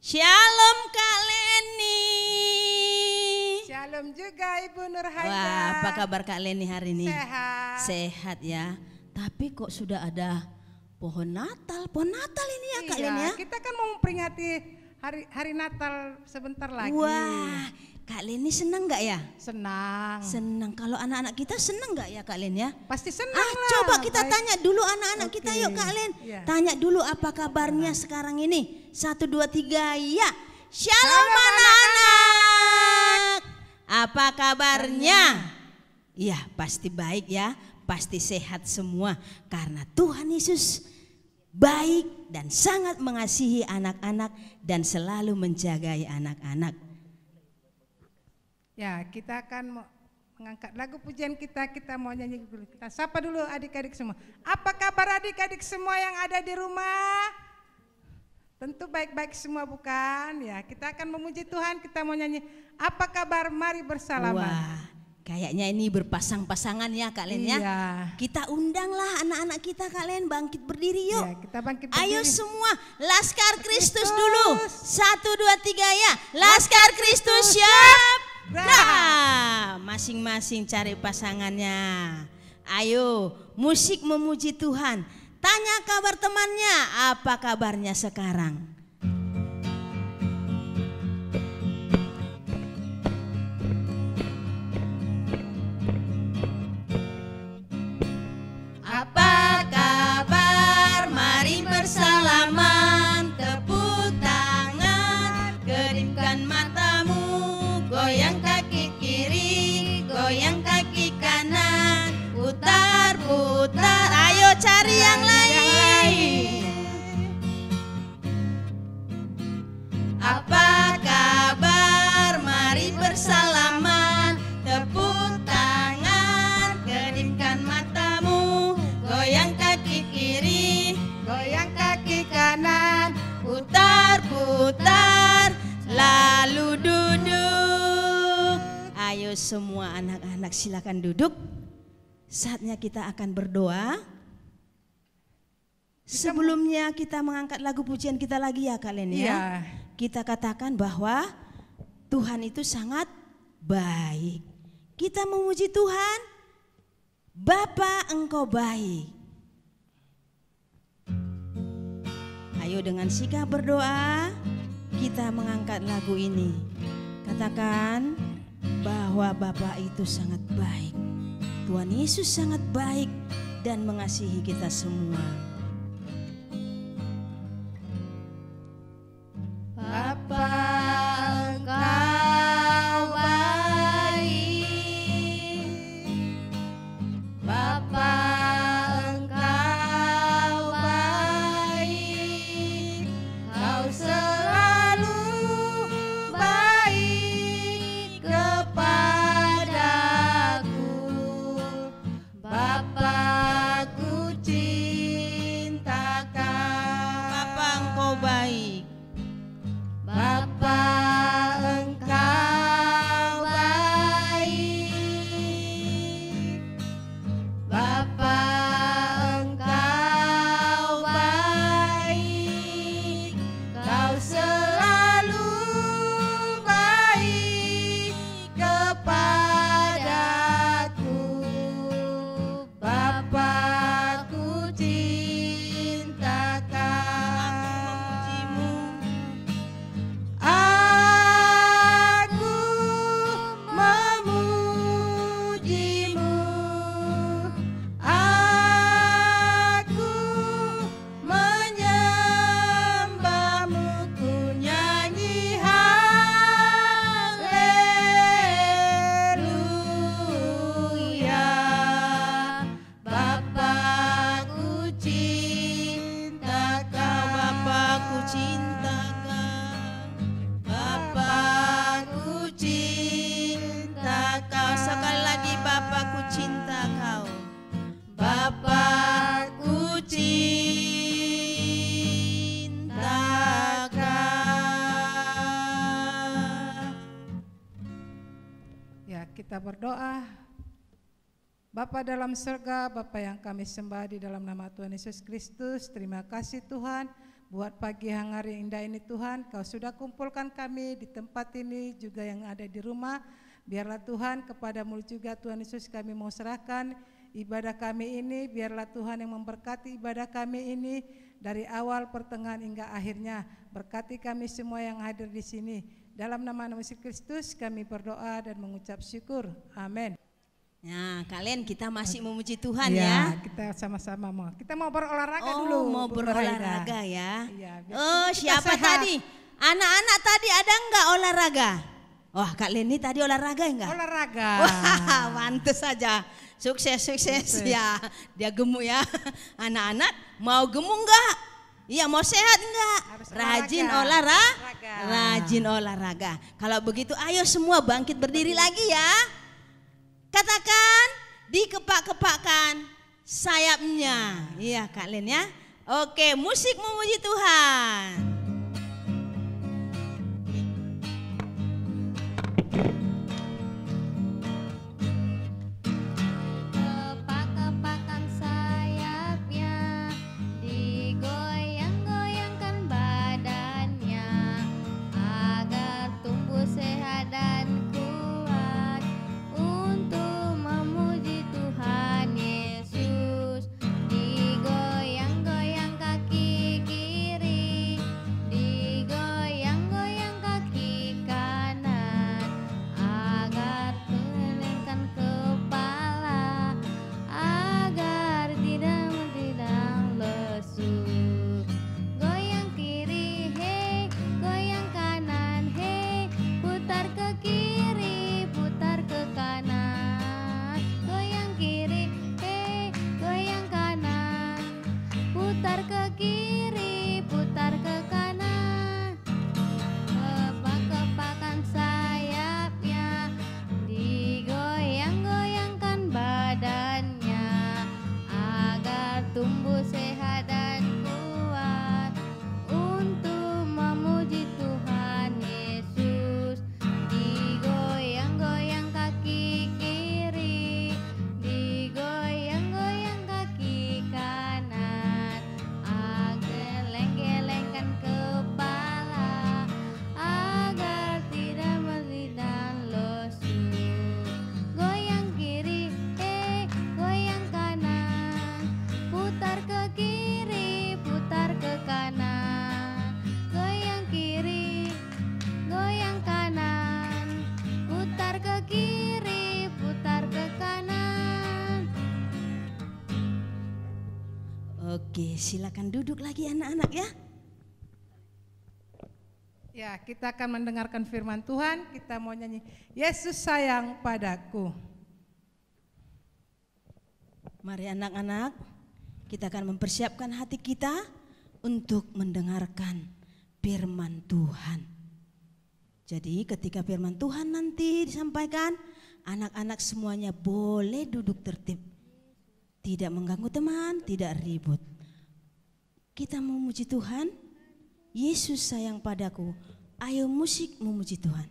Shalom Kak Leni. Shalom juga Ibu Nurhaida. Wah, apa kabar Kak Leni hari ini? Sehat. Sehat ya. Tapi kok sudah ada pohon Natal ini ya Kak Leni ya? Kita kan mau memperingati hari Natal sebentar lagi. Wah, Kak Leni senang nggak ya? Senang. Senang. Kalau anak-anak kita senang nggak ya Kak Len ya? Pasti senang lah. Coba kita tanya dulu anak-anak kita yuk Kak Len. Ya. Tanya dulu apa kabarnya sekarang ini. 1, 2, 3 ya. Shalom anak-anak. Apa kabarnya? Iya pasti baik ya. Pasti sehat semua. Karena Tuhan Yesus baik dan sangat mengasihi anak-anak dan selalu menjagai anak-anak. Ya, kita akan mengangkat lagu pujian kita mau nyanyi dulu. Kita sapa dulu adik-adik semua. Apa kabar adik-adik semua yang ada di rumah? Tentu baik-baik semua bukan? Ya, kita akan memuji Tuhan, kita mau nyanyi. Apa kabar? Mari bersalaman. Wah, kayaknya ini berpasang-pasangan ya Kak Len ya. Iya. Kita undanglah anak-anak kita Kak Len bangkit berdiri yuk. Ya, kita bangkit berdiri. Ayo semua, Laskar Kristus dulu. 1, 2, 3 ya. Laskar Kristus siap. Nah, masing-masing cari pasangannya. Ayo, musik memuji Tuhan. Tanya kabar temannya, apa kabarnya sekarang? Apa kabar? Mari bersalaman. Tepuk tangan, kedipkan matamu. Goyang kaki kiri, goyang kaki kanan, putar-putar. Ayo cari yang lain. Apa kabar? Mari bersalaman. Tepuk tangan, kedipkan matamu. Goyang kaki kiri, Goyang kaki kanan. putar-putar, lalu duduk. Ayo semua anak-anak silakan duduk. Saatnya kita akan berdoa. Sebelumnya kita mengangkat lagu pujian kita lagi ya Kak Len ya. Iya. Kita katakan bahwa Tuhan itu sangat baik. Kita memuji Tuhan. Bapa Engkau baik. Ayo dengan sikap berdoa kita mengangkat lagu ini. Katakan bahwa Bapa itu sangat baik. Tuhan Yesus sangat baik dan mengasihi kita semua. Bapa Engkau baik, Bapa Engkau baik, Kau selalu baik kepadaku, Bapa-Ku cintakan. Bapa Engkau baik. Bapa Engkau baik, Bapa Engkau baik, Kau selalu baik kepadaku, Bapa-Ku cintakan. Aku memujimu, aku menyembahmu, ku nyanyi haleluya. Bapa-Ku cintakan, Bapa-Ku cintakan. Bapa-Ku cinta kau. Sekali lagi Bapa-Ku cinta kau. Bapa-Ku cinta kau. Ya, kita berdoa. Bapa dalam surga, Bapa yang kami sembah di dalam nama Tuhan Yesus Kristus, terima kasih Tuhan. buat pagi hangat yang indah ini Tuhan. Kau sudah kumpulkan kami di tempat ini juga yang ada di rumah. Biarlah Tuhan kepada-Mu juga Tuhan Yesus kami mau serahkan ibadah kami ini. Biarlah Tuhan yang memberkati ibadah kami ini dari awal, pertengahan hingga akhirnya. Berkati kami semua yang hadir di sini. Dalam nama Yesus Kristus kami berdoa dan mengucap syukur. Amin. Nah, kalian kita masih memuji Tuhan ya. ya. Kita sama-sama mau. Kita mau berolahraga dulu. Mau berolahraga ya. Iya, Oh, siapa tadi? Anak-anak tadi ada enggak olahraga? Wah, Kak Leni tadi olahraga enggak? Olahraga. Wah, mantus saja. Sukses ya. Dia gemuk ya. Anak-anak mau gemuk enggak? Iya, mau sehat enggak? Rajin olahraga. Rajin olahraga. Kalau begitu ayo semua bangkit berdiri lagi ya. Katakan, dikepak-kepakkan sayapnya. Iya Kak Len ya. Oke, musik memuji Tuhan. Kepak-kepakan sayapnya, digoyang-goyangkan badannya, agar tumbuh sehat dan kuat untuk memuji Tuhan Yesus. Digoyang-goyang kaki kiri, digoyang-goyang kaki kanan, agar gelengkan kepala, agar tidak lesu. Goyang kiri, hei, goyang kanan, hei, putar ke kiri, putar ke kanan. Goyang kiri, hei, goyang kanan, putar ke kiri, putar ke kanan. Kepak-kepakan sayapnya, digoyang-goyangkan badannya, agar tumbuh sehat dan kuat untuk memuji Tuhan Yesus. Digoyang-goyang kaki kiri, digoyang-goyang kaki kanan, geleng-gelengkan kepala, agar tidak meli dan lesu. Goyang kiri, goyang kanan, putar ke kiri, putar ke kanan. Goyang kiri, goyang kanan, putar ke kiri, putar ke kanan. Oke, silakan duduk lagi anak-anak ya. Ya, kita akan mendengarkan firman Tuhan. Kita mau nyanyi Yesus sayang padaku. Mari anak-anak, kita akan mempersiapkan hati kita untuk mendengarkan firman Tuhan. Jadi ketika firman Tuhan nanti disampaikan, anak-anak semuanya boleh duduk tertib. Tidak mengganggu teman, tidak ribut. Kita memuji Tuhan. Yesus sayang padaku. Ayo musik memuji Tuhan.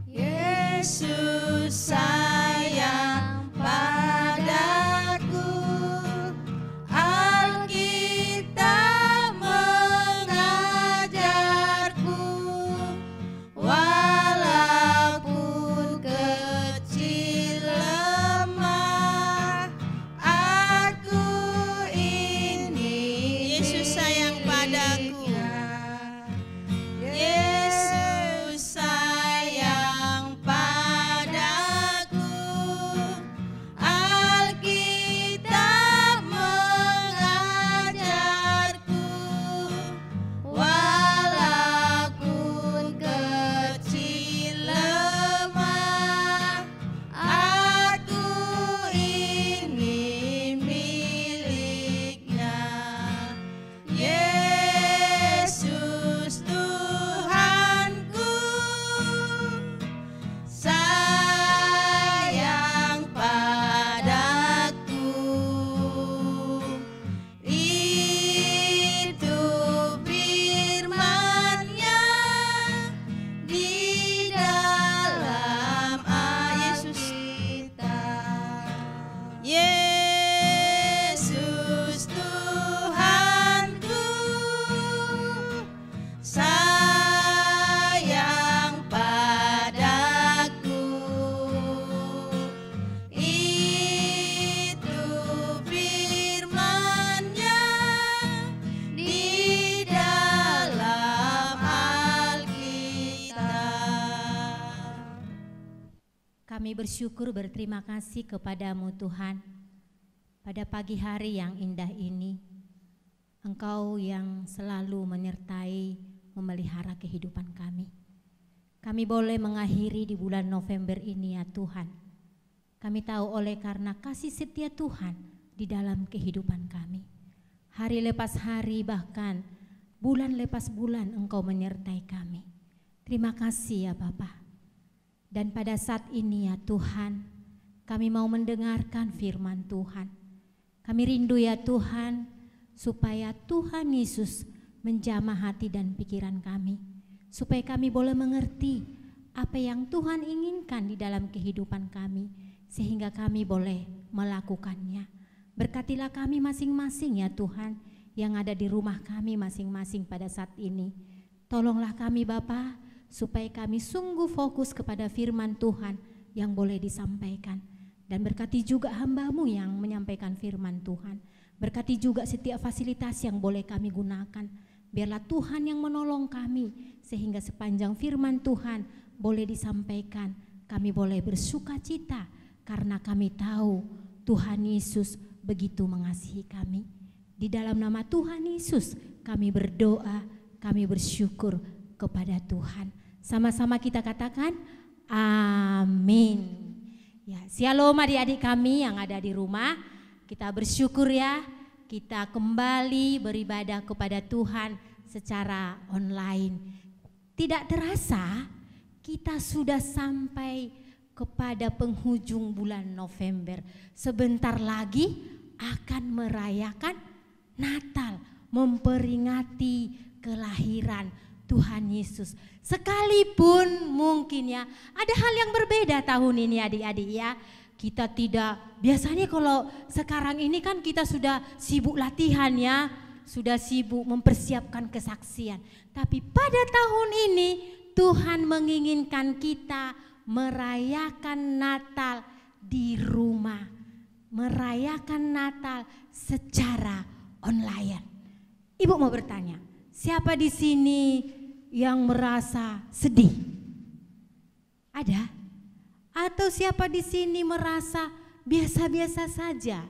Yesus sayang padaku, Alkitab mengajarku, walaupun kecil lemah, aku ini. Yesus sayang padaku. Yesus sayang padaku. Kami bersyukur berterima kasih kepadamu Tuhan. Pada pagi hari yang indah ini, Engkau yang selalu menyertai, memelihara kehidupan kami. Kami boleh mengakhiri di bulan November ini ya Tuhan. Kami tahu oleh karena kasih setia Tuhan di dalam kehidupan kami. Hari lepas hari bahkan bulan lepas bulan Engkau menyertai kami. Terima kasih ya Bapa. Dan pada saat ini ya Tuhan, kami mau mendengarkan firman Tuhan. Kami rindu ya Tuhan, supaya Tuhan Yesus menjamah hati dan pikiran kami. Supaya kami boleh mengerti apa yang Tuhan inginkan di dalam kehidupan kami. Sehingga kami boleh melakukannya. Berkatilah kami masing-masing ya Tuhan, yang ada di rumah kami masing-masing pada saat ini. Tolonglah kami Bapa, supaya kami sungguh fokus kepada firman Tuhan yang boleh disampaikan. Dan berkati juga hamba-Mu yang menyampaikan firman Tuhan. Berkati juga setiap fasilitas yang boleh kami gunakan. Biarlah Tuhan yang menolong kami, sehingga sepanjang firman Tuhan boleh disampaikan, kami boleh bersuka cita karena kami tahu Tuhan Yesus begitu mengasihi kami. Di dalam nama Tuhan Yesus kami berdoa, kami bersyukur kepada Tuhan. Sama-sama kita katakan amin. Ya, shalom adik-adik kami yang ada di rumah. Kita bersyukur ya, kita kembali beribadah kepada Tuhan secara online. Tidak terasa kita sudah sampai kepada penghujung bulan November. Sebentar lagi akan merayakan Natal, memperingati kelahiran Tuhan Yesus. Sekalipun mungkin ya ada hal yang berbeda tahun ini adik-adik ya. Kita tidak, biasanya kalau sekarang ini kan kita sudah sibuk latihan ya, sudah sibuk mempersiapkan kesaksian. Tapi pada tahun ini Tuhan menginginkan kita merayakan Natal di rumah, merayakan Natal secara online. Ibu mau bertanya, siapa di sini yang merasa sedih? Ada? Atau siapa di sini merasa biasa-biasa saja?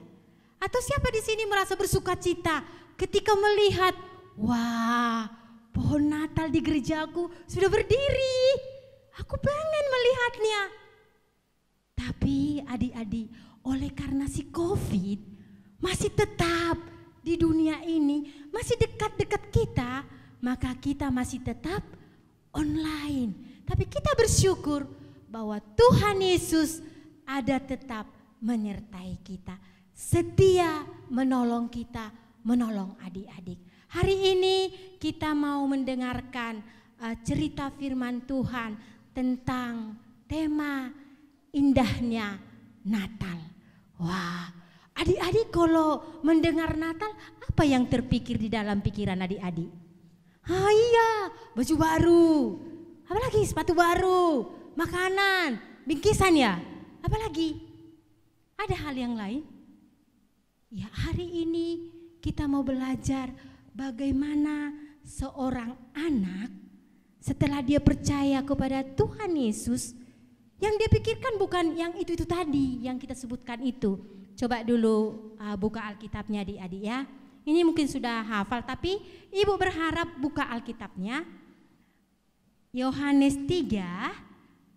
Atau siapa di sini merasa bersuka cita ketika melihat, wah, pohon Natal di gerejaku sudah berdiri. Aku pengen melihatnya. Tapi adik-adik, oleh karena si COVID masih tetap di dunia ini, masih dekat-dekat kita, maka kita masih tetap online. Tapi kita bersyukur bahwa Tuhan Yesus ada tetap menyertai kita, setia menolong kita, menolong adik-adik. Hari ini kita mau mendengarkan cerita firman Tuhan tentang tema indahnya Natal. Wah, adik-adik kalau mendengar Natal, apa yang terpikir di dalam pikiran adik-adik? Ah iya, baju baru, apalagi sepatu baru, makanan, bingkisan ya, apalagi? Ada hal yang lain? Ya, hari ini kita mau belajar bagaimana seorang anak setelah dia percaya kepada Tuhan Yesus, yang dia pikirkan bukan yang itu tadi yang kita sebutkan itu. Coba dulu buka Alkitabnya adik-adik ya. Ini mungkin sudah hafal tapi ibu berharap buka Alkitabnya. Yohanes 3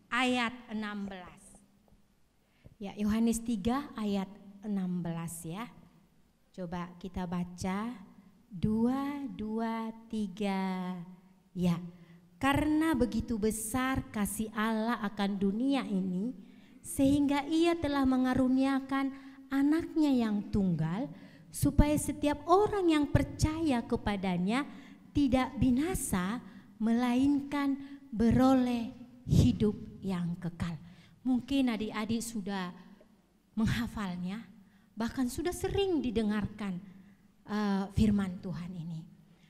ayat 16. Ya, Yohanes 3 ayat 16 ya. Coba kita baca 2, 2, 3. Ya, karena begitu besar kasih Allah akan dunia ini, sehingga ia telah mengaruniakan anaknya yang tunggal, supaya setiap orang yang percaya kepadanya tidak binasa, melainkan beroleh hidup yang kekal. Mungkin adik-adik sudah menghafalnya, bahkan sudah sering didengarkan firman Tuhan ini.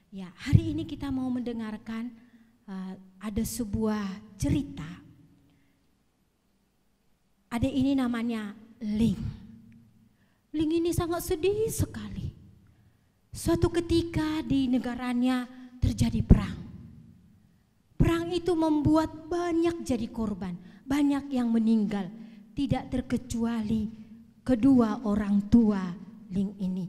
Ya, hari ini kita mau mendengarkan ada sebuah cerita. Adik ini namanya Ling. Ling ini sangat sedih sekali. Suatu ketika di negaranya terjadi perang. Perang itu membuat banyak jadi korban, banyak yang meninggal tidak terkecuali kedua orang tua Ling ini.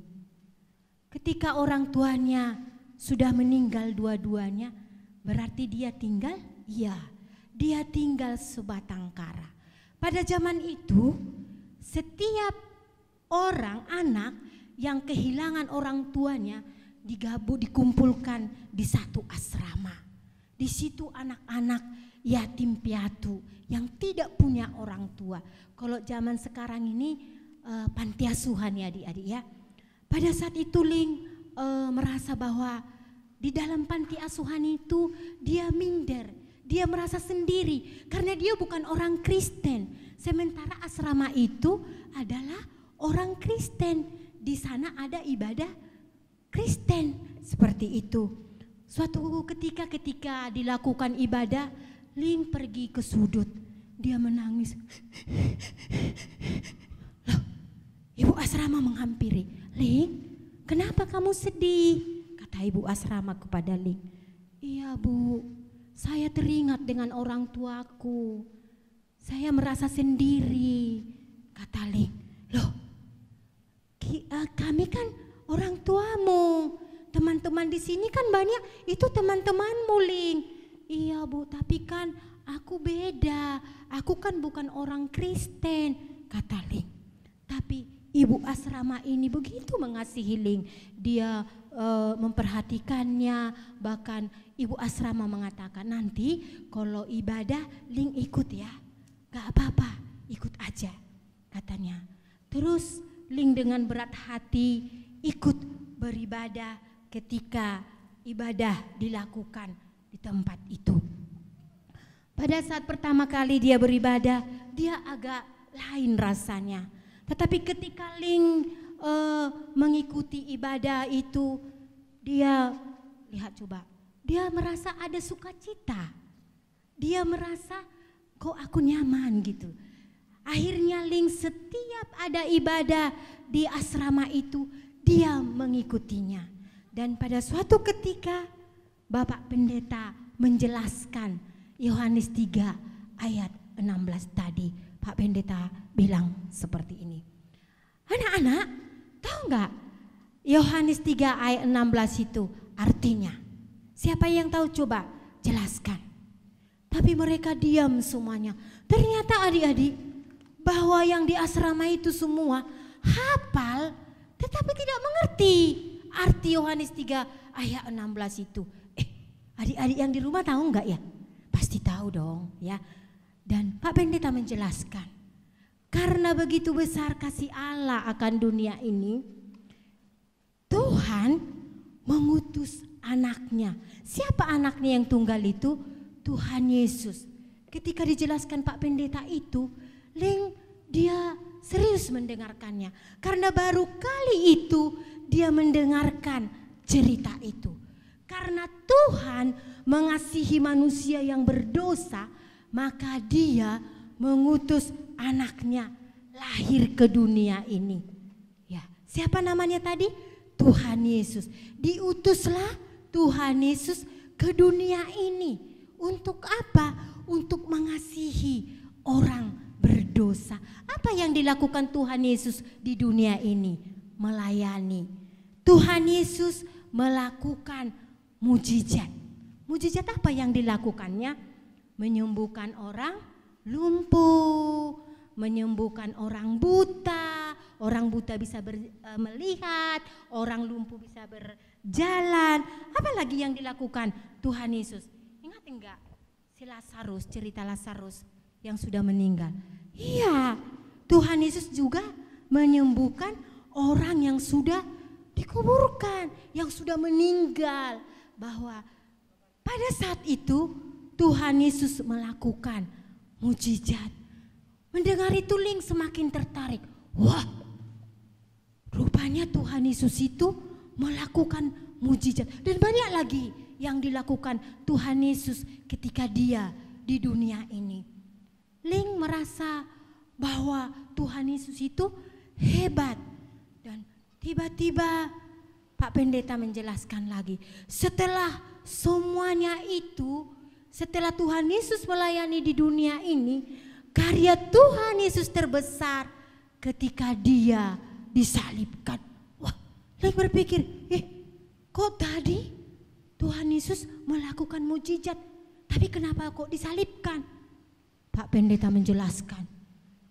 Ketika orang tuanya sudah meninggal dua-duanya, berarti dia tinggal? Iya, dia tinggal sebatang kara. Pada zaman itu, setiap orang anak yang kehilangan orang tuanya dikumpulkan di satu asrama. Di situ anak-anak yatim piatu yang tidak punya orang tua. Kalau zaman sekarang ini panti asuhan ya adik-adik ya. Pada saat itu Ling merasa bahwa di dalam panti asuhan itu dia minder, dia merasa sendiri karena dia bukan orang Kristen. Sementara asrama itu adalah orang Kristen, di sana ada ibadah Kristen seperti itu. Suatu ketika dilakukan ibadah, Ling pergi ke sudut, dia menangis. Loh, ibu asrama menghampiri, Ling, kenapa kamu sedih? Kata ibu asrama kepada Ling. Iya Bu, saya teringat dengan orang tuaku. Saya merasa sendiri, kata Ling. Loh, kami kan orang tuamu. Teman-teman di sini kan banyak, itu teman-temanmu Ling. Iya Bu, tapi kan aku beda. Aku kan bukan orang Kristen, kata Ling. Tapi ibu asrama ini begitu mengasihi Ling. Dia memperhatikannya, bahkan ibu asrama mengatakan, nanti kalau ibadah Ling ikut ya. Gak apa-apa, ikut aja katanya. Terus Ling dengan berat hati ikut beribadah ketika ibadah dilakukan di tempat itu. Pada saat pertama kali dia beribadah, dia agak lain rasanya. Tetapi ketika Ling mengikuti ibadah itu, dia lihat coba, dia merasa ada sukacita. Dia merasa kok aku nyaman gitu. Akhirnya Ling setiap ada ibadah di asrama itu, dia mengikutinya. Dan pada suatu ketika Bapak Pendeta menjelaskan Yohanes 3 ayat 16 tadi. Pak Pendeta bilang seperti ini. Anak-anak, tahu nggak Yohanes 3 ayat 16 itu artinya? Siapa yang tahu coba jelaskan. Tapi mereka diam semuanya. Ternyata adik-adik, bahwa yang di asrama itu semua hafal tetapi tidak mengerti arti Yohanes 3 ayat 16 itu. Adik-adik yang di rumah tahu enggak ya? Pasti tahu dong ya. Dan Pak Pendeta menjelaskan, karena begitu besar kasih Allah akan dunia ini, Tuhan mengutus anaknya. Siapa anaknya yang tunggal itu? Tuhan Yesus. Ketika dijelaskan Pak Pendeta itu, Ling dia serius mendengarkannya. Karena baru kali itu dia mendengarkan cerita itu. Karena Tuhan mengasihi manusia yang berdosa, maka dia mengutus anaknya lahir ke dunia ini. Ya, siapa namanya tadi? Tuhan Yesus. Diutuslah Tuhan Yesus ke dunia ini. Untuk apa? Untuk mengasihi orang berdosa. Apa yang dilakukan Tuhan Yesus di dunia ini? Melayani. Tuhan Yesus melakukan mujizat. Mujizat apa yang dilakukannya? Menyembuhkan orang lumpuh, menyembuhkan orang buta bisa melihat, orang lumpuh bisa berjalan. Apalagi yang dilakukan Tuhan Yesus? Ingat enggak si Lazarus, cerita Lazarus yang sudah meninggal? Iya, Tuhan Yesus juga menyembuhkan orang yang sudah dikuburkan, yang sudah meninggal. Bahwa pada saat itu Tuhan Yesus melakukan mujizat. Mendengar itu Ling semakin tertarik. Wah, rupanya Tuhan Yesus itu melakukan mujizat. Dan banyak lagi yang dilakukan Tuhan Yesus ketika dia di dunia ini. Ling merasa bahwa Tuhan Yesus itu hebat. Dan tiba-tiba Pak Pendeta menjelaskan lagi. Setelah semuanya itu, setelah Tuhan Yesus melayani di dunia ini, karya Tuhan Yesus terbesar ketika dia disalibkan. Wah, Ling berpikir, kok tadi Tuhan Yesus melakukan mujizat, tapi kenapa kok disalibkan? Pak Pendeta menjelaskan,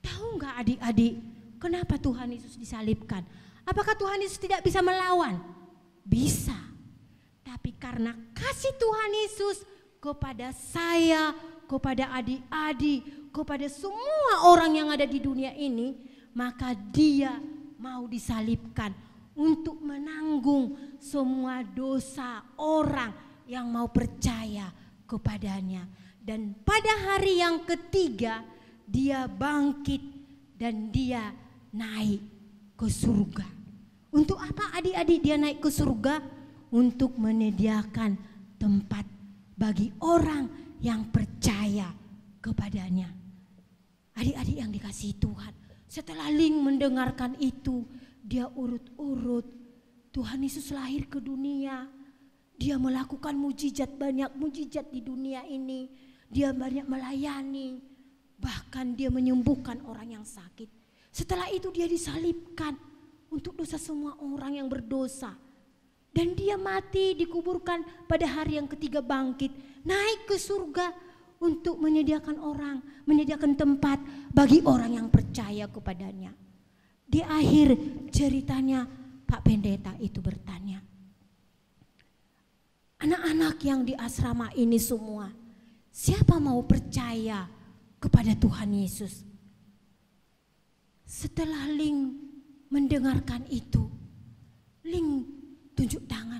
tahu nggak adik-adik kenapa Tuhan Yesus disalibkan? Apakah Tuhan Yesus tidak bisa melawan? Bisa, tapi karena kasih Tuhan Yesus kepada saya, kepada adik-adik, kepada semua orang yang ada di dunia ini, maka dia mau disalibkan untuk menanggung semua dosa orang yang mau percaya kepadanya. Dan pada hari yang ketiga dia bangkit dan dia naik ke surga. Untuk apa adik-adik dia naik ke surga? Untuk menyediakan tempat bagi orang yang percaya kepadanya. Adik-adik yang dikasihi Tuhan, setelah Ling mendengarkan itu, dia urut-urut. Tuhan Yesus lahir ke dunia, dia melakukan mujizat, banyak mujizat di dunia ini. Dia banyak melayani, bahkan dia menyembuhkan orang yang sakit. Setelah itu dia disalibkan untuk dosa semua orang yang berdosa. Dan dia mati, dikuburkan, pada hari yang ketiga bangkit, naik ke surga untuk menyediakan orang, menyediakan tempat bagi orang yang percaya kepadanya. Di akhir ceritanya Pak Pendeta itu bertanya, anak-anak yang di asrama ini semua, siapa mau percaya kepada Tuhan Yesus? Setelah Ling mendengarkan itu, Ling tunjuk tangan,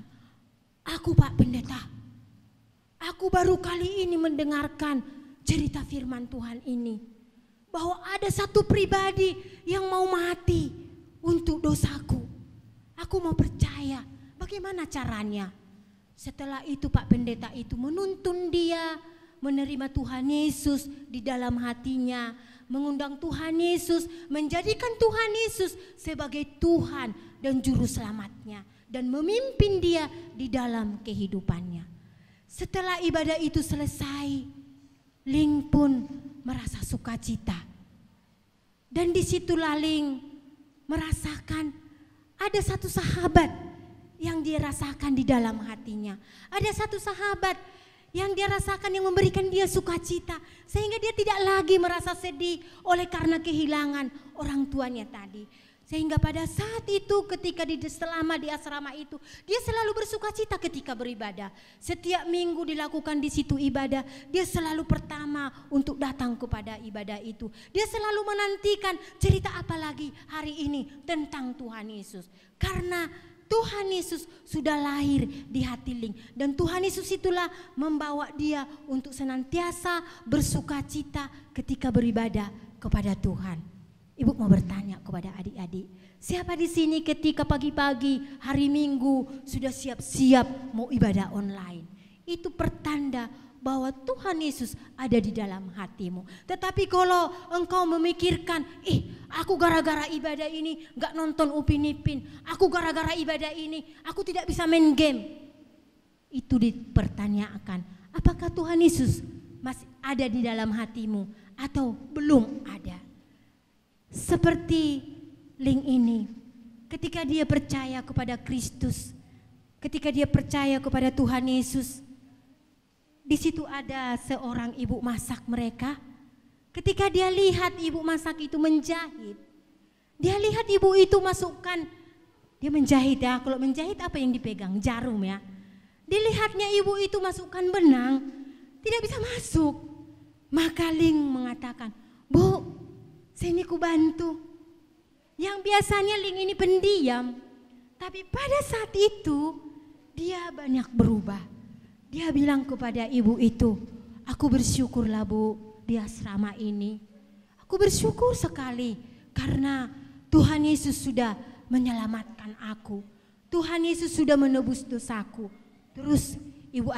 aku Pak Pendeta, aku baru kali ini mendengarkan cerita firman Tuhan ini, bahwa ada satu pribadi yang mau mati untuk dosaku. Aku mau percaya, bagaimana caranya? Setelah itu Pak Pendeta itu menuntun dia menerima Tuhan Yesus di dalam hatinya, mengundang Tuhan Yesus, menjadikan Tuhan Yesus sebagai Tuhan dan Juru Selamatnya, dan memimpin dia di dalam kehidupannya. Setelah ibadah itu selesai, Ling pun merasa sukacita. Dan disitulah Ling merasakan ada satu sahabat yang dia rasakan di dalam hatinya. Ada satu sahabat yang dia rasakan yang memberikan dia sukacita, sehingga dia tidak lagi merasa sedih oleh karena kehilangan orang tuanya tadi. Sehingga pada saat itu ketika selama di asrama itu, dia selalu bersukacita ketika beribadah. Setiap minggu dilakukan di situ ibadah, dia selalu pertama untuk datang kepada ibadah itu. Dia selalu menantikan cerita apa lagi hari ini tentang Tuhan Yesus. Karena Tuhan Yesus sudah lahir di hati Ling, dan Tuhan Yesus itulah membawa dia untuk senantiasa bersukacita ketika beribadah kepada Tuhan. Ibu mau bertanya kepada adik-adik, siapa di sini ketika pagi-pagi hari Minggu sudah siap-siap mau ibadah online? Itu pertanda bahwa Tuhan Yesus ada di dalam hatimu. Tetapi kalau engkau memikirkan, aku gara-gara ibadah ini gak nonton Upin Ipin, aku gara-gara ibadah ini aku tidak bisa main game, itu dipertanyakan, apakah Tuhan Yesus masih ada di dalam hatimu atau belum ada? Seperti Ling ini, ketika dia percaya kepada Kristus, ketika dia percaya kepada Tuhan Yesus, di situ ada seorang ibu masak mereka. Ketika dia lihat ibu masak itu menjahit, dia lihat ibu itu masukkan, dia menjahit ya, kalau menjahit apa yang dipegang? Jarum ya. Dilihatnya ibu itu masukkan benang, tidak bisa masuk. Maka Ling mengatakan, Bu, sini ku bantu. Yang biasanya Ling ini pendiam, tapi pada saat itu dia banyak berubah. Dia bilang kepada ibu itu, aku bersyukurlah Bu di asrama ini. Aku bersyukur sekali karena Tuhan Yesus sudah menyelamatkan aku. Tuhan Yesus sudah menebus dosaku. Terus ibu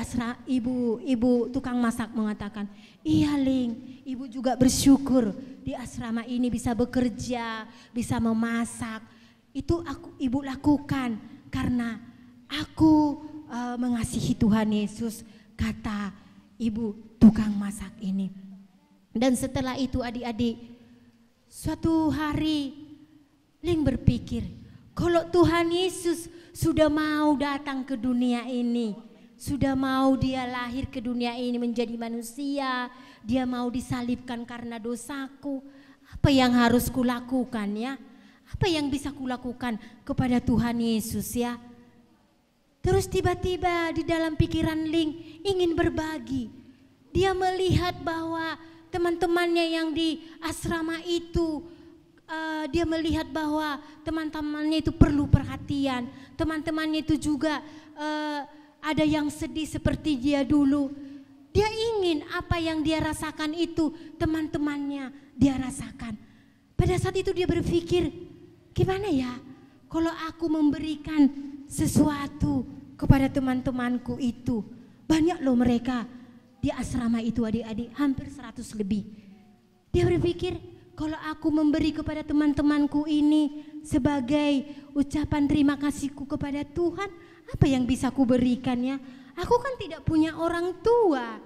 tukang masak mengatakan, iya Ling, ibu juga bersyukur di asrama ini bisa bekerja, bisa memasak. Itu ibu lakukan karena aku mengasihi Tuhan Yesus, kata ibu tukang masak ini. Dan setelah itu adik-adik, suatu hari Ling berpikir, kalau Tuhan Yesus sudah mau datang ke dunia ini, sudah mau dia lahir ke dunia ini menjadi manusia, dia mau disalibkan karena dosaku, apa yang harus kulakukan ya? Apa yang bisa kulakukan kepada Tuhan Yesus ya? Terus tiba-tiba di dalam pikiran Ling ingin berbagi. Dia melihat bahwa teman-temannya yang di asrama itu, dia melihat bahwa teman-temannya itu perlu perhatian. Teman-temannya itu juga ada yang sedih seperti dia dulu. Dia ingin apa yang dia rasakan itu teman-temannya dia rasakan. Pada saat itu dia berpikir, gimana ya kalau aku memberikan sesuatu kepada teman-temanku itu. Banyak loh mereka di asrama itu adik-adik, hampir 100 lebih. Dia berpikir, kalau aku memberi kepada teman-temanku ini sebagai ucapan terima kasihku kepada Tuhan, apa yang bisa ku berikan ya? Aku kan tidak punya orang tua.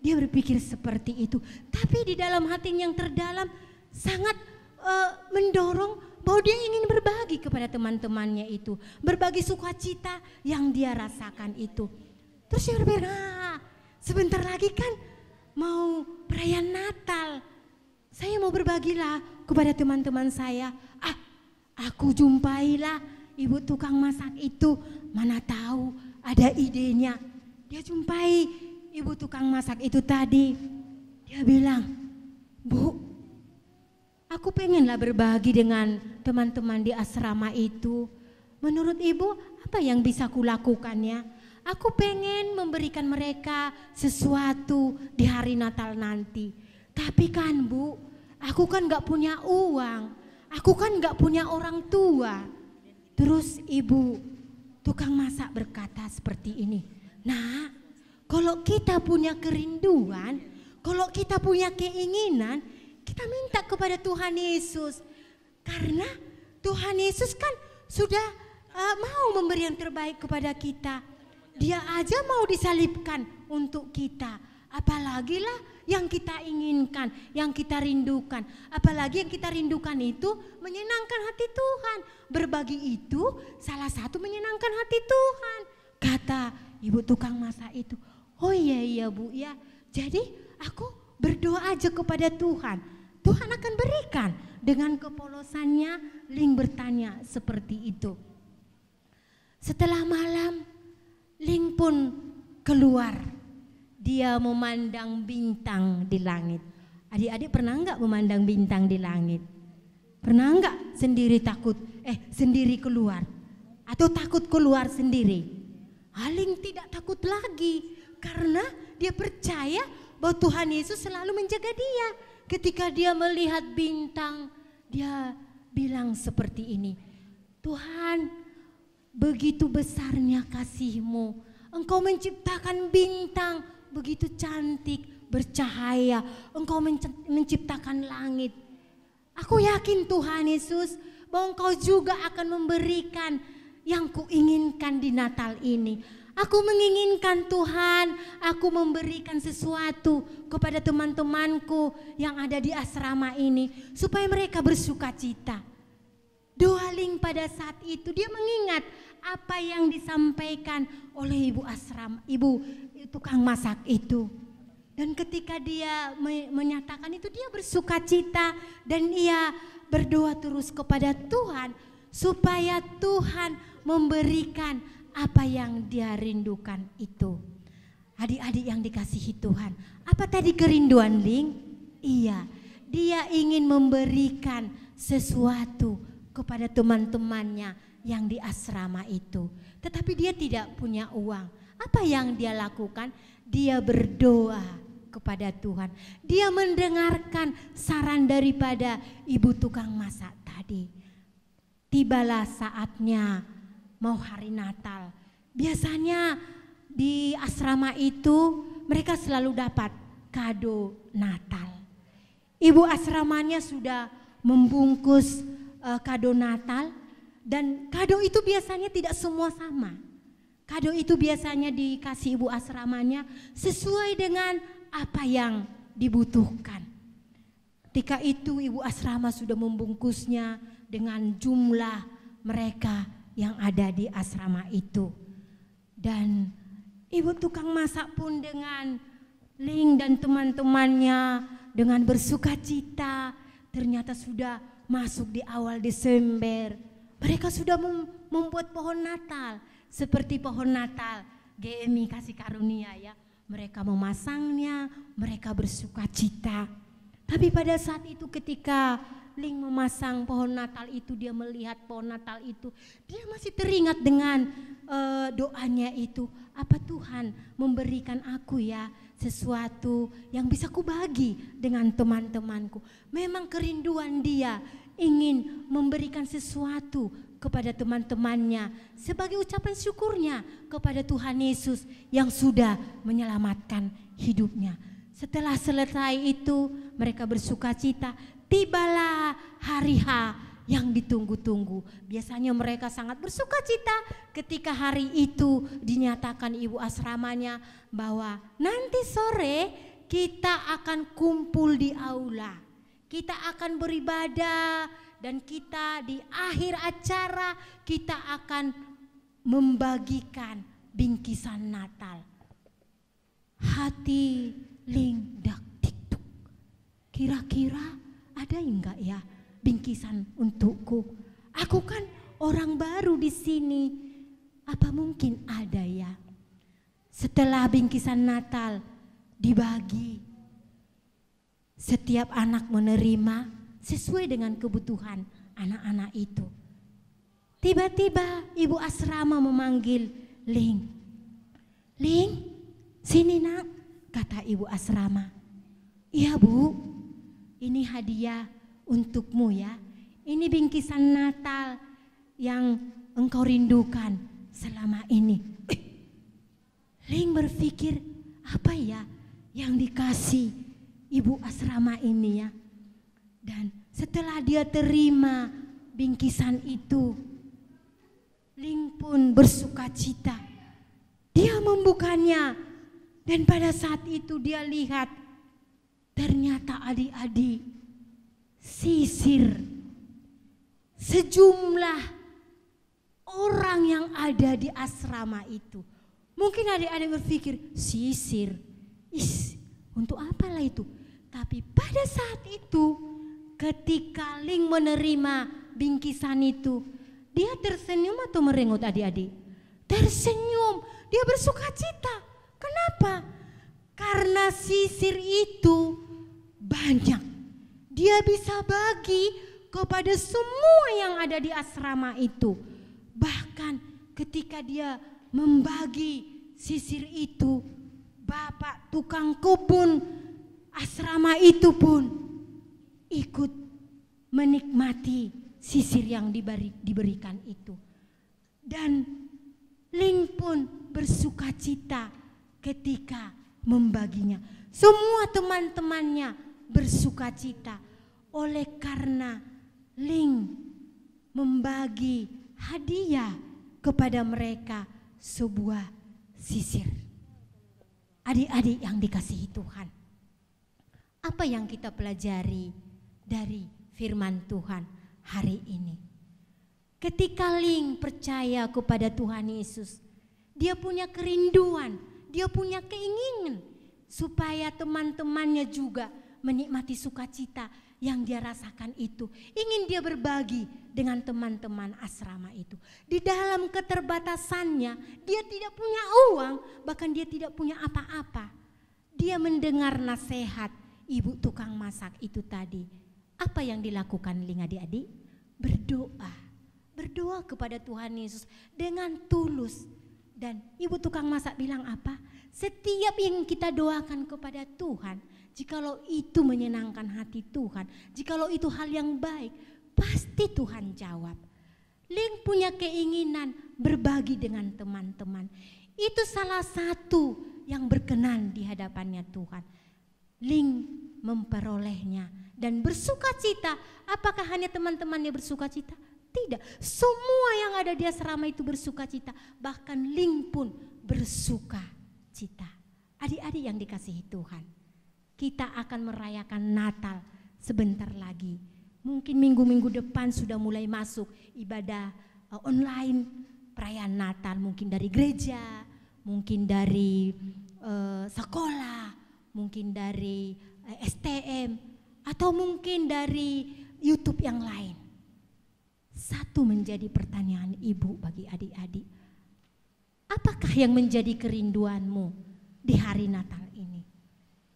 Dia berpikir seperti itu. Tapi di dalam hati yang terdalam sangat mendorong bahwa dia ingin berbagi kepada teman-temannya itu, berbagi sukacita yang dia rasakan itu. Terus dia berpikir, sebentar lagi kan mau perayaan Natal, saya mau berbagilah kepada teman-teman saya. Aku jumpailah ibu tukang masak itu, mana tahu ada idenya. Dia jumpai ibu tukang masak itu tadi, dia bilang, Bu, aku pengenlah berbagi dengan teman-teman di asrama itu. Menurut ibu apa yang bisa kulakukannya? Aku pengen memberikan mereka sesuatu di hari Natal nanti. Tapi kan Bu, aku kan gak punya uang. Aku kan gak punya orang tua. Terus ibu tukang masak berkata seperti ini. Nah, kalau kita punya kerinduan, kalau kita punya keinginan, kita minta kepada Tuhan Yesus. Karena Tuhan Yesus kan sudah mau memberi yang terbaik kepada kita. Dia aja mau disalibkan untuk kita. Apalagi lah yang kita inginkan, yang kita rindukan. Apalagi yang kita rindukan itu menyenangkan hati Tuhan. Berbagi itu salah satu menyenangkan hati Tuhan. Kata ibu tukang masak itu, oh iya Bu ya. Jadi aku berdoa aja kepada Tuhan. Tuhan akan berikan. Dengan kepolosannya Ling bertanya seperti itu. Setelah malam Ling pun keluar. Dia memandang bintang di langit. Adik-adik pernah enggak memandang bintang di langit? Pernah enggak sendiri sendiri keluar? Atau takut keluar sendiri? Ling tidak takut lagi. Karena dia percaya bahwa Tuhan Yesus selalu menjaga dia. Ketika dia melihat bintang, dia bilang seperti ini, Tuhan, begitu besarnya kasih-Mu. Engkau menciptakan bintang begitu cantik, bercahaya. Engkau menciptakan langit. Aku yakin Tuhan Yesus bahwa Engkau juga akan memberikan yang kuinginkan di Natal ini. Aku menginginkan Tuhan, aku memberikan sesuatu kepada teman-temanku yang ada di asrama ini supaya mereka bersuka cita. Doa Ling pada saat itu dia mengingat apa yang disampaikan oleh ibu asrama, ibu tukang masak itu. Dan ketika dia menyatakan itu dia bersuka cita dan ia berdoa terus kepada Tuhan supaya Tuhan memberikan apa yang dia rindukan itu. Adik-adik yang dikasihi Tuhan, apa tadi kerinduan Ling? Iya, dia ingin memberikan sesuatu kepada teman-temannya yang di asrama itu. Tetapi dia tidak punya uang. Apa yang dia lakukan? Dia berdoa kepada Tuhan. Dia mendengarkan saran daripada ibu tukang masak tadi. Tibalah saatnya mau hari Natal. Biasanya di asrama itu mereka selalu dapat kado Natal. Ibu asramanya sudah membungkus kado Natal dan kado itu biasanya tidak semua sama. Kado itu biasanya dikasih ibu asramanya sesuai dengan apa yang dibutuhkan. Ketika itu ibu asrama sudah membungkusnya dengan jumlah mereka yang ada di asrama itu. Dan ibu tukang masak pun dengan Ling dan teman-temannya dengan bersuka cita, ternyata sudah masuk di awal Desember. Mereka sudah membuat pohon Natal seperti pohon Natal GMI Kasih Karunia ya. Mereka memasangnya, mereka bersuka cita. Tapi pada saat itu ketika Ling memasang pohon Natal itu, dia melihat pohon Natal itu, dia masih teringat dengan doanya itu. Apa Tuhan memberikan aku ya sesuatu yang bisa kubagi dengan teman-temanku. Memang kerinduan dia ingin memberikan sesuatu kepada teman-temannya sebagai ucapan syukurnya kepada Tuhan Yesus yang sudah menyelamatkan hidupnya. Setelah selesai itu mereka bersuka cita, tibalah hari H yang ditunggu-tunggu. Biasanya mereka sangat bersuka cita ketika hari itu dinyatakan ibu asramanya bahwa nanti sore kita akan kumpul di aula. Kita akan beribadah dan kita di akhir acara kita akan membagikan bingkisan Natal. Hati Ling dak tiktuk. Kira-kira ada enggak ya bingkisan untukku? Aku kan orang baru di sini. Apa mungkin ada ya? Setelah bingkisan Natal dibagi, setiap anak menerima sesuai dengan kebutuhan anak-anak itu. Tiba-tiba ibu asrama memanggil Ling. Ling, sini nak, kata ibu asrama. Iya bu, ini hadiah untukmu ya. Ini bingkisan Natal yang engkau rindukan selama ini. Ling berpikir, apa ya yang dikasih ibu asrama ini ya. Dan setelah dia terima bingkisan itu, Ling pun bersuka cita. Dia membukanya dan pada saat itu dia lihat ternyata adik-adik sisir sejumlah orang yang ada di asrama itu. Mungkin adik-adik berpikir sisir, untuk apalah itu? Tapi pada saat itu ketika Ling menerima bingkisan itu, dia tersenyum atau merengut adik-adik? Tersenyum, dia bersuka cita. Kenapa? Karena sisir itu banyak. Dia bisa bagi kepada semua yang ada di asrama itu. Bahkan ketika dia membagi sisir itu, bapak tukang kebun asrama itu pun ikut menikmati sisir yang diberikan itu. Dan Ling pun bersuka cita ketika membaginya. Semua teman-temannya bersuka cita oleh karena Ling membagi hadiah kepada mereka sebuah sisir. Adik-adik yang dikasihi Tuhan, apa yang kita pelajari dari firman Tuhan hari ini? Ketika Ling percaya kepada Tuhan Yesus, dia punya kerinduan, dia punya keinginan supaya teman-temannya juga menikmati sukacita yang dia rasakan itu. Ingin dia berbagi dengan teman-teman asrama itu. Di dalam keterbatasannya, dia tidak punya uang, bahkan dia tidak punya apa-apa. Dia mendengar nasihat ibu tukang masak itu tadi. Apa yang dilakukan Ling adik-adik? Berdoa. Berdoa kepada Tuhan Yesus dengan tulus. Dan ibu tukang masak bilang apa? Setiap yang kita doakan kepada Tuhan, jikalau itu menyenangkan hati Tuhan, jikalau itu hal yang baik, pasti Tuhan jawab. Ling punya keinginan berbagi dengan teman-teman. Itu salah satu yang berkenan di hadapannya Tuhan. Ling memperolehnya dan bersuka cita. Apakah hanya teman-temannya bersuka cita? Tidak, semua yang ada di asrama itu bersuka cita. Bahkan Ling pun bersuka cita. Adik-adik yang dikasihi Tuhan, kita akan merayakan Natal sebentar lagi. Mungkin minggu-minggu depan sudah mulai masuk ibadah online perayaan Natal, mungkin dari gereja, mungkin dari sekolah, mungkin dari STM, atau mungkin dari YouTube yang lain. Satu menjadi pertanyaan ibu bagi adik-adik. Apakah yang menjadi kerinduanmu di hari Natal ini?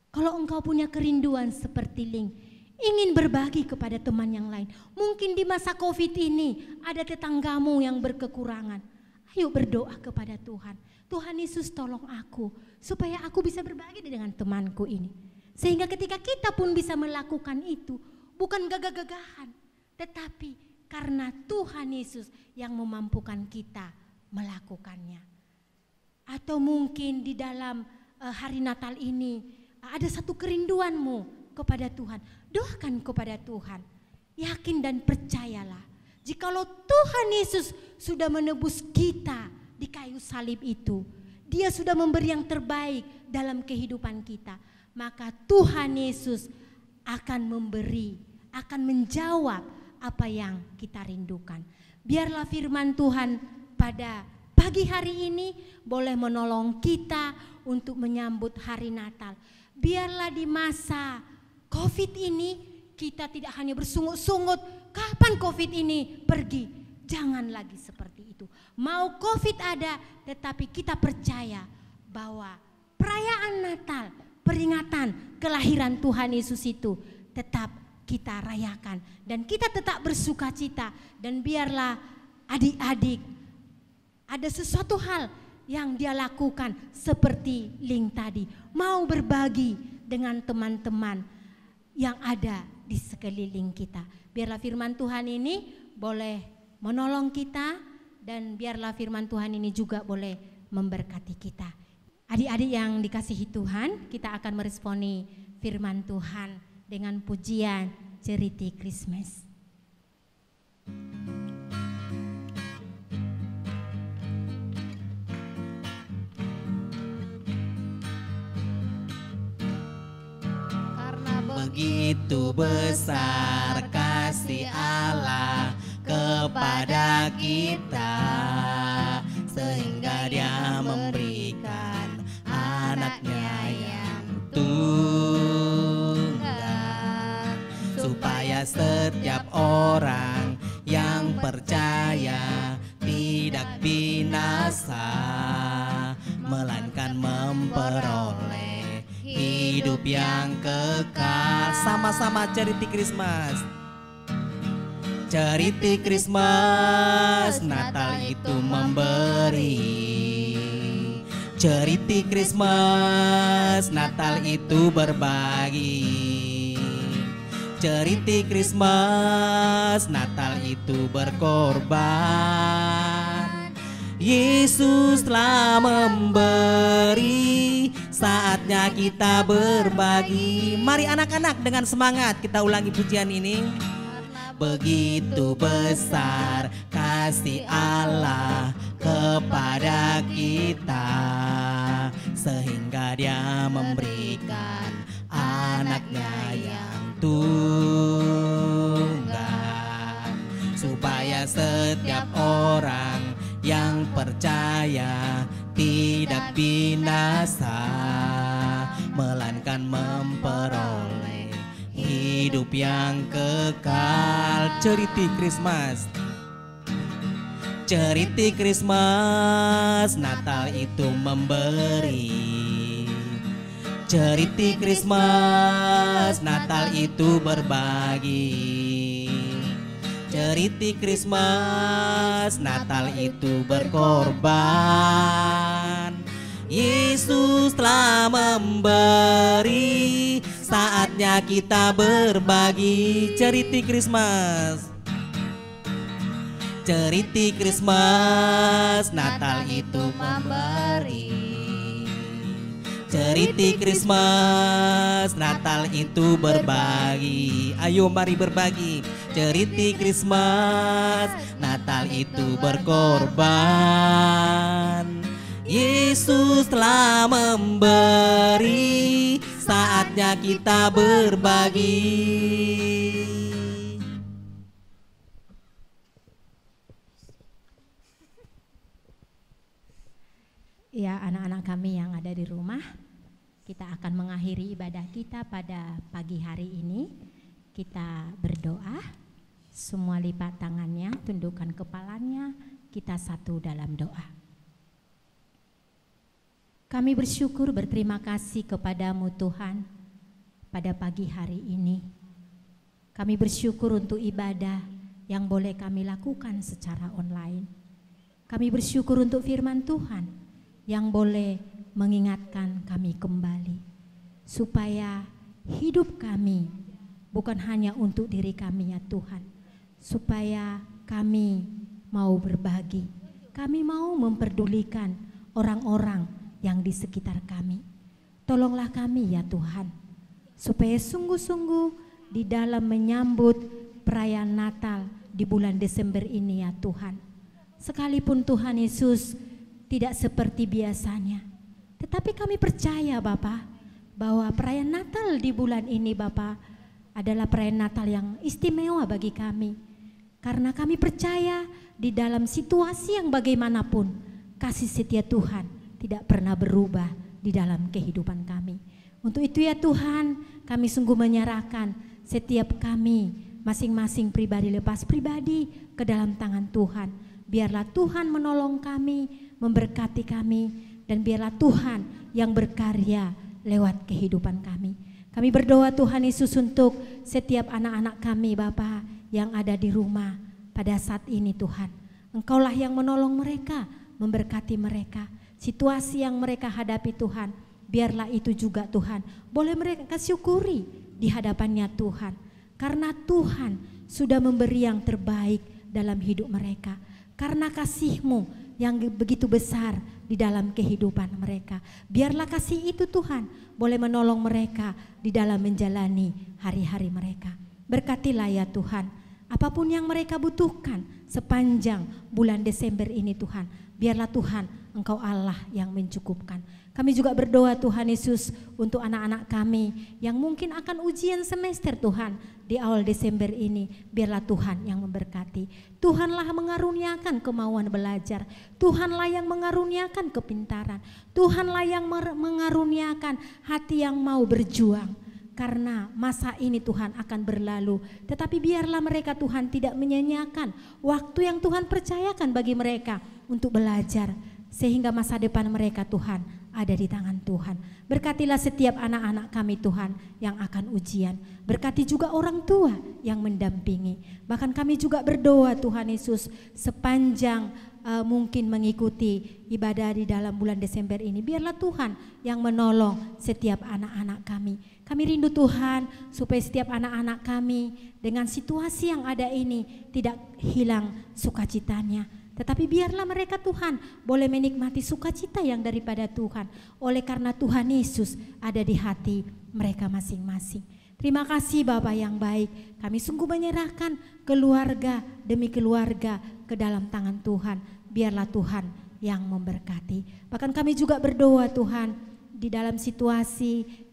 Kalau engkau punya kerinduan seperti Ling, ingin berbagi kepada teman yang lain. Mungkin di masa COVID ini ada tetanggamu yang berkekurangan. Ayo berdoa kepada Tuhan. Tuhan Yesus tolong aku supaya aku bisa berbagi dengan temanku ini. Sehingga ketika kita pun bisa melakukan itu, bukan gagah-gagahan, tetapi karena Tuhan Yesus yang memampukan kita melakukannya. Atau mungkin di dalam hari Natal ini ada satu kerinduanmu kepada Tuhan. Doakan kepada Tuhan. Yakin dan percayalah, jikalau Tuhan Yesus sudah menebus kita di kayu salib itu, Dia sudah memberi yang terbaik dalam kehidupan kita, maka Tuhan Yesus akan memberi, akan menjawab apa yang kita rindukan. Biarlah firman Tuhan pada pagi hari ini boleh menolong kita untuk menyambut hari Natal. Biarlah di masa COVID ini kita tidak hanya bersungut-sungut, kapan COVID ini pergi. Jangan lagi seperti itu. Mau COVID ada, tetapi kita percaya bahwa perayaan Natal, peringatan kelahiran Tuhan Yesus itu tetap kita rayakan. Dan kita tetap bersukacita. Dan biarlah adik-adik ada sesuatu hal yang dia lakukan seperti Ling tadi. Mau berbagi dengan teman-teman yang ada di sekeliling kita. Biarlah firman Tuhan ini boleh menolong kita, dan biarlah firman Tuhan ini juga boleh memberkati kita. Adik-adik yang dikasihi Tuhan, kita akan meresponi firman Tuhan dengan pujian Ceriti Christmas. Begitu besar kasih Allah kepada kita, sehingga Dia memberikan anaknya yang tunggal, supaya setiap orang yang percaya tidak binasa, melainkan memperoleh hidup yang kekal. Sama-sama ceriti Christmas. Ceriti Christmas, Natal itu memberi. Ceriti Christmas, Natal itu berbagi. Ceriti Christmas, Natal itu berkorban. Yesus telah memberi, saatnya kita berbagi. Mari anak-anak dengan semangat kita ulangi pujian ini. Begitu besar kasih Allah kepada kita, sehingga Dia memberikan anaknya yang tunggal, supaya setiap orang yang percaya tidak binasa, melainkan memperoleh hidup yang kekal. Ceriti Christmas. Ceriti Christmas, Natal itu memberi. Ceriti Christmas, Natal itu berbagi. Ceriti Christmas, Natal itu berkorban. Yesus telah memberi, saatnya kita berbagi. Ceriti Christmas. Ceriti Christmas, Natal itu memberi. Ceriti Christmas, Natal itu berbagi. Ayo mari berbagi. Ceriti Christmas, Natal itu berkorban. Yesus telah memberi, saatnya kita berbagi. Ya, anak-anak kami yang ada di rumah, kita akan mengakhiri ibadah kita pada pagi hari ini. Kita berdoa, semua lipat tangannya, tundukkan kepalanya, kita satu dalam doa. Kami bersyukur, berterima kasih kepadamu Tuhan pada pagi hari ini. Kami bersyukur untuk ibadah yang boleh kami lakukan secara online. Kami bersyukur untuk firman Tuhan yang boleh mengingatkan kami kembali, supaya hidup kami bukan hanya untuk diri kami ya Tuhan, supaya kami mau berbagi, kami mau memperdulikan orang-orang yang di sekitar kami. Tolonglah kami ya Tuhan, supaya sungguh-sungguh di dalam menyambut perayaan Natal di bulan Desember ini ya Tuhan, sekalipun Tuhan Yesus tidak seperti biasanya, tetapi kami percaya Bapa, bahwa perayaan Natal di bulan ini Bapa adalah perayaan Natal yang istimewa bagi kami. Karena kami percaya di dalam situasi yang bagaimanapun, kasih setia Tuhan tidak pernah berubah di dalam kehidupan kami. Untuk itu ya Tuhan, kami sungguh menyerahkan setiap kami masing-masing pribadi lepas pribadi ke dalam tangan Tuhan. Biarlah Tuhan menolong kami, memberkati kami, dan biarlah Tuhan yang berkarya lewat kehidupan kami. Kami berdoa Tuhan Yesus untuk setiap anak-anak kami Bapa yang ada di rumah pada saat ini Tuhan. Engkaulah yang menolong mereka, memberkati mereka. Situasi yang mereka hadapi Tuhan, biarlah itu juga Tuhan boleh mereka syukuri di hadapannya Tuhan. Karena Tuhan sudah memberi yang terbaik dalam hidup mereka. Karena kasih-Mu yang begitu besar di dalam kehidupan mereka. Biarlah kasih itu Tuhan boleh menolong mereka di dalam menjalani hari-hari mereka. Berkatilah ya Tuhan, apapun yang mereka butuhkan sepanjang bulan Desember ini Tuhan. Biarlah Tuhan Engkau Allah yang mencukupkan. Kami juga berdoa Tuhan Yesus untuk anak-anak kami yang mungkin akan ujian semester Tuhan di awal Desember ini. Biarlah Tuhan yang memberkati. Tuhanlah mengaruniakan kemauan belajar. Tuhanlah yang mengaruniakan kepintaran. Tuhanlah yang mengaruniakan hati yang mau berjuang. Karena masa ini Tuhan akan berlalu. Tetapi biarlah mereka Tuhan tidak menyanyiakan waktu yang Tuhan percayakan bagi mereka untuk belajar. Sehingga masa depan mereka Tuhan ada di tangan Tuhan. Berkatilah setiap anak-anak kami Tuhan yang akan ujian. Berkati juga orang tua yang mendampingi. Bahkan kami juga berdoa Tuhan Yesus sepanjang mungkin mengikuti ibadah di dalam bulan Desember ini. Biarlah Tuhan yang menolong setiap anak-anak kami. Kami rindu Tuhan supaya setiap anak-anak kami dengan situasi yang ada ini tidak hilang sukacitanya. Tetapi biarlah mereka Tuhan boleh menikmati sukacita yang daripada Tuhan. Oleh karena Tuhan Yesus ada di hati mereka masing-masing. Terima kasih Bapa yang baik. Kami sungguh menyerahkan keluarga demi keluarga ke dalam tangan Tuhan. Biarlah Tuhan yang memberkati. Bahkan kami juga berdoa Tuhan di dalam situasi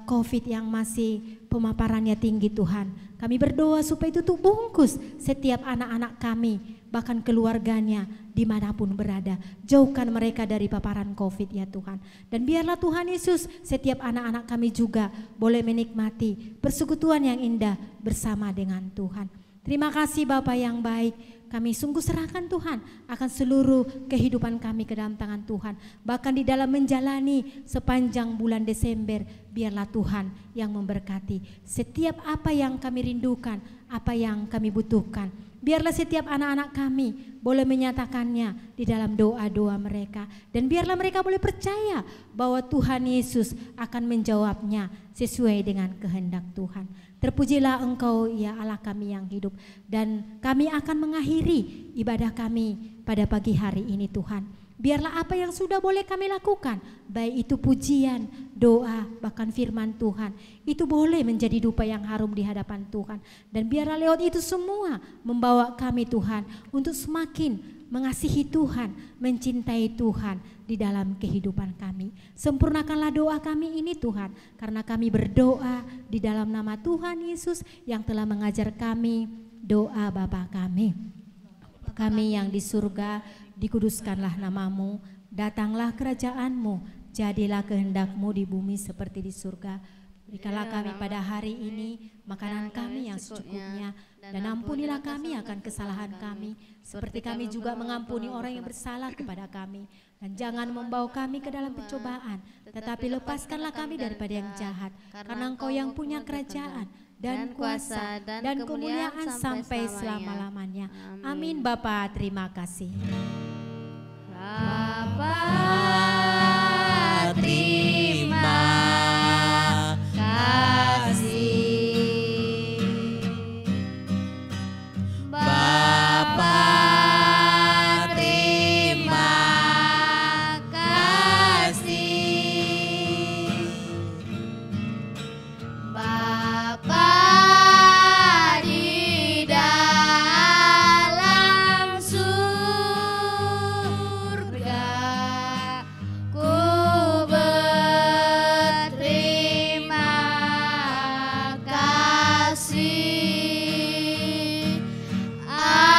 COVID yang masih pemaparannya tinggi Tuhan. Kami berdoa supaya itu tuh bungkus setiap anak-anak kami, bahkan keluarganya dimanapun berada. Jauhkan mereka dari paparan COVID ya Tuhan. Dan biarlah Tuhan Yesus setiap anak-anak kami juga boleh menikmati persekutuan yang indah bersama dengan Tuhan. Terima kasih Bapa yang baik. Kami sungguh serahkan Tuhan akan seluruh kehidupan kami ke dalam tangan Tuhan. Bahkan di dalam menjalani sepanjang bulan Desember, biarlah Tuhan yang memberkati. Setiap apa yang kami rindukan, apa yang kami butuhkan, biarlah setiap anak-anak kami boleh menyatakannya di dalam doa-doa mereka. Dan biarlah mereka boleh percaya bahwa Tuhan Yesus akan menjawabnya sesuai dengan kehendak Tuhan. Terpujilah Engkau ya Allah kami yang hidup. Dan kami akan mengakhiri ibadah kami pada pagi hari ini Tuhan. Biarlah apa yang sudah boleh kami lakukan, baik itu pujian, doa, bahkan firman Tuhan, itu boleh menjadi dupa yang harum di hadapan Tuhan. Dan biarlah lewat itu semua membawa kami Tuhan untuk semakin mengasihi Tuhan, mencintai Tuhan di dalam kehidupan kami. Sempurnakanlah doa kami ini Tuhan, karena kami berdoa di dalam nama Tuhan Yesus yang telah mengajar kami doa Bapa kami. Kami yang di surga, dikuduskanlah namamu, datanglah kerajaanmu, jadilah kehendakmu di bumi seperti di surga. Berikanlah kami pada hari ini makanan kami yang secukupnya, dan ampunilah kami akan kesalahan kami, seperti kami juga mengampuni orang yang bersalah kepada kami. Dan jangan membawa kami ke dalam pencobaan, tetapi lepaskanlah kami daripada yang jahat, karena Engkau yang punya kerajaan dan kuasa dan kemuliaan sampai selama-lamanya. Amin. Bapa, terima kasih. Bapa, terima kasih. Bapa, terima kasih. Bapa di dalam surga, ku berterima kasih. Amin.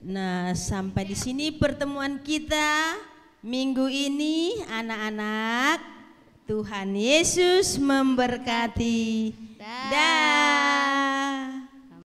Nah, sampai di sini pertemuan kita minggu ini, anak-anak. Tuhan Yesus memberkati. Dah.